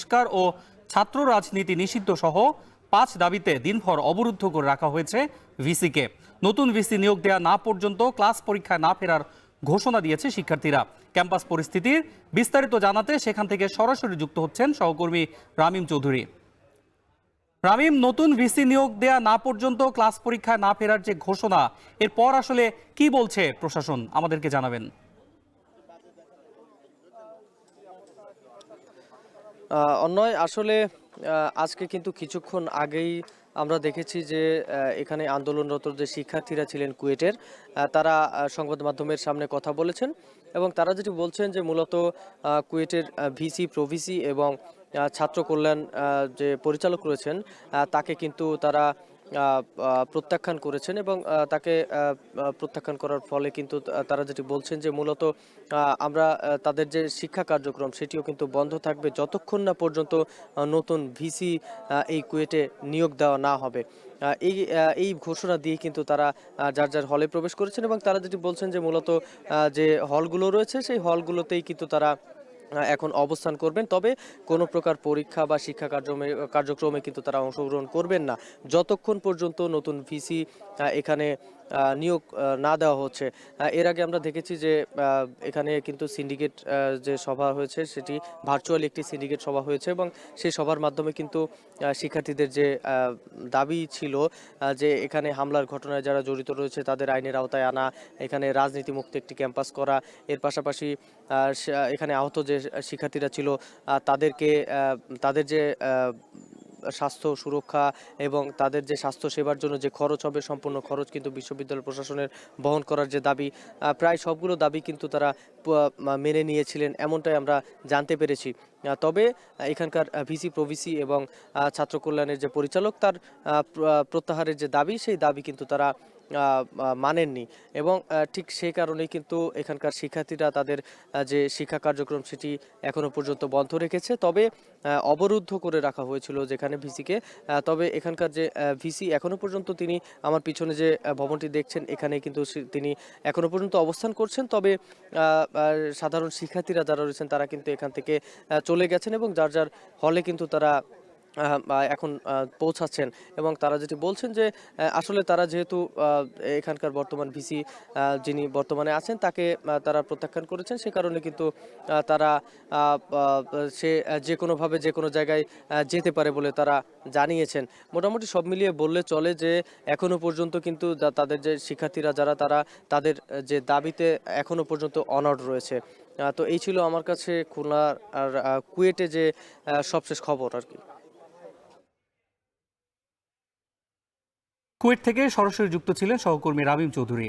সংস্কার ও ছাত্র রাজনীতি নিষিদ্ধ সহ 5 দাবিতে দিনভর অবরুদ্ধ করে রাখা হয়েছে ভিসিকে। নতুন ভিসি নিয়োগ দেওয়া না পর্যন্ত ক্লাস পরীক্ষায় না ফেরার ঘোষণা দিয়েছে শিক্ষার্থীরা। ক্যাম্পাস পরিস্থিতির বিস্তারিত জানাতে সেখান থেকে সরাসরি যুক্ত হচ্ছেন সহকর্মী রামিম চৌধুরী। রামিম, নতুন ভিসি নিয়োগ দেয়া না পর্যন্ত ক্লাস পরীক্ষায় না ফেরার যে ঘোষণা, এরপর আসলে কি বলছে প্রশাসন, আমাদেরকে জানাবেন। অন্যয় আসলে আজকে কিন্তু কিছুক্ষণ আগেই আমরা দেখেছি যে এখানে আন্দোলনরত যে শিক্ষার্থীরা ছিলেন কুয়েটের, তারা সংবাদ মাধ্যমের সামনে কথা বলেছেন এবং তারা যেটি বলছেন যে মূলত কুয়েটের ভিসি প্রভিসি এবং ছাত্র কল্যাণ যে পরিচালক রয়েছেন তাকে কিন্তু তারা প্রত্যাখ্যান করেছেন এবং তাকে প্রত্যাখ্যান করার ফলে কিন্তু তারা যেটি বলছেন যে মূলত আমরা তাদের যে শিক্ষা কার্যক্রম সেটিও কিন্তু বন্ধ থাকবে যতক্ষণ না পর্যন্ত নতুন ভিসি এই কুয়েটে নিয়োগ দেওয়া না হবে। এই ঘোষণা দিয়ে কিন্তু তারা যার যার হলে প্রবেশ করেছেন এবং তারা যেটি বলছেন যে মূলত যে হলগুলো রয়েছে সেই হলগুলোতেই কিন্তু তারা এখন অবস্থান করবেন, তবে কোনো প্রকার পরীক্ষা বা শিক্ষা কার্যক্রমে কিন্তু তারা অংশগ্রহণ করবেন না যতক্ষণ পর্যন্ত নতুন ভিসি এখানে নিয়োগ না দেওয়া হচ্ছে। এর আগে আমরা দেখেছি যে এখানে কিন্তু সিন্ডিকেট যে সভা হয়েছে সেটি ভার্চুয়ালি একটি সিন্ডিকেট সভা হয়েছে এবং সেই সভার মাধ্যমে কিন্তু শিক্ষার্থীদের যে দাবি ছিল যে এখানে হামলার ঘটনায় যারা জড়িত রয়েছে তাদের আইনের আওতায় আনা, এখানে রাজনীতিমুক্ত একটি ক্যাম্পাস করা, এর পাশাপাশি এখানে আহত যে শিক্ষার্থীরা ছিল তাদেরকে তাদের যে স্বাস্থ্য সুরক্ষা এবং তাদের যে স্বাস্থ্য সেবার জন্য যে খরচ হবে সম্পূর্ণ খরচ কিন্তু বিশ্ববিদ্যালয় প্রশাসনের বহন করার যে দাবি, প্রায় সবগুলো দাবি কিন্তু তারা মেনে নিয়েছিলেন এমনটাই আমরা জানতে পেরেছি। তবে এখানকার ভিসি প্রভিসি এবং ছাত্র কল্যাণের যে পরিচালক তার প্রত্যাহারের যে দাবি সেই দাবি কিন্তু তারা মানেননি এবং ঠিক সেই কারণেই কিন্তু এখানকার শিক্ষার্থীরা তাদের যে শিক্ষা কার্যক্রম সেটি এখনো পর্যন্ত বন্ধ রেখেছে। তবে অবরুদ্ধ করে রাখা হয়েছিল যেখানে ভিসিকে, তবে এখানকার যে ভিসি এখনো পর্যন্ত তিনি আমার পিছনে যে ভবনটি দেখছেন এখানে কিন্তু তিনি এখনো পর্যন্ত অবস্থান করছেন। তবে সাধারণ শিক্ষার্থীরা যারা রয়েছেন তারা কিন্তু এখান থেকে চলে গেছেন এবং যার যার হলে কিন্তু তারা এখন পৌঁছাচ্ছেন এবং তারা যেটি বলছেন যে আসলে তারা যেহেতু এখানকার বর্তমান ভিসি যিনি বর্তমানে আছেন তাকে তারা প্রত্যাখ্যান করেছেন, সে কারণে কিন্তু তারা সে যে কোনোভাবে যে কোনো জায়গায় যেতে পারে বলে তারা জানিয়েছেন। মোটামুটি সব মিলিয়ে বললে চলে যে এখনো পর্যন্ত কিন্তু তাদের যে শিক্ষার্থীরা যারা তারা তাদের যে দাবিতে এখনো পর্যন্ত অনড় রয়েছে। তো এই ছিল আমার কাছে খুলনার আর কুয়েটে যে সবশেষ খবর আর কি। কুয়েট থেকে সরাসরি যুক্ত ছিলেন সহকর্মী রামিম চৌধুরী।